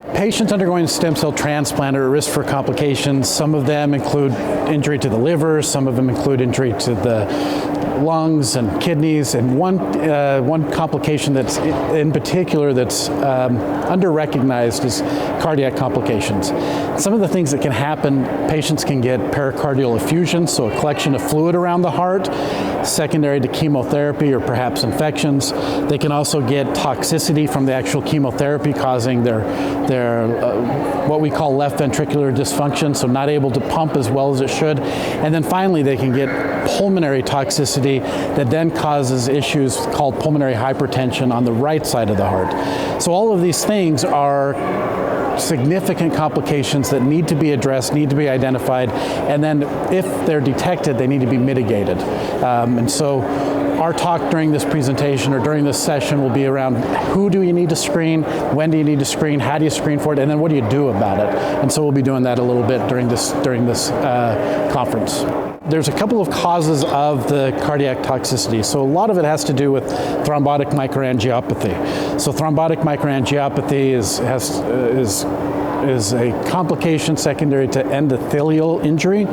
Patients undergoing stem cell transplant are at risk for complications. Some of them include injury to the liver, some of them include injury to the lungs and kidneys, and one complication that's in particular that's under-recognized is cardiac complications. Some of the things that can happen, patients can get pericardial effusion, so a collection of fluid around the heart, secondary to chemotherapy or perhaps infections. They can also get toxicity from the actual chemotherapy, causing their what we call left ventricular dysfunction, so not able to pump as well as it should. And then finally, they can get pulmonary toxicity that then causes issues called pulmonary hypertension on the right side of the heart. So all of these things are significant complications that need to be addressed, need to be identified, and then if they're detected, they need to be mitigated. And so our talk during this presentation or during this session will be around who do you need to screen, when do you need to screen, how do you screen for it, and then what do you do about it? And so we'll be doing that a little bit during this conference. There's a couple of causes of the cardiac toxicity. So a lot of it has to do with thrombotic microangiopathy. So thrombotic microangiopathy is a complication secondary to endothelial injury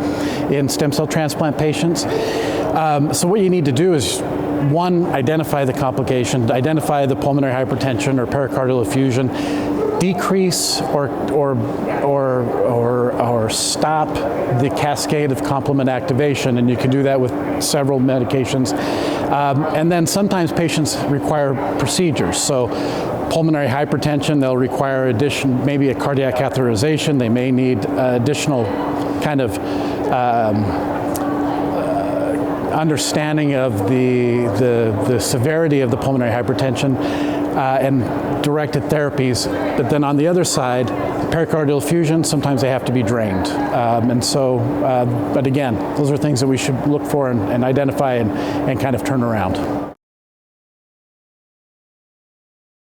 in stem cell transplant patients. So what you need to do is, one, identify the complication, identify the pulmonary hypertension or pericardial effusion, decrease or stop the cascade of complement activation, and you can do that with several medications. And then sometimes patients require procedures. So pulmonary hypertension, they'll require maybe a cardiac catheterization. They may need additional kind of understanding of the severity of the pulmonary hypertension and directed therapies. But then on the other side, pericardial effusion, sometimes they have to be drained. But again, those are things that we should look for and identify and kind of turn around.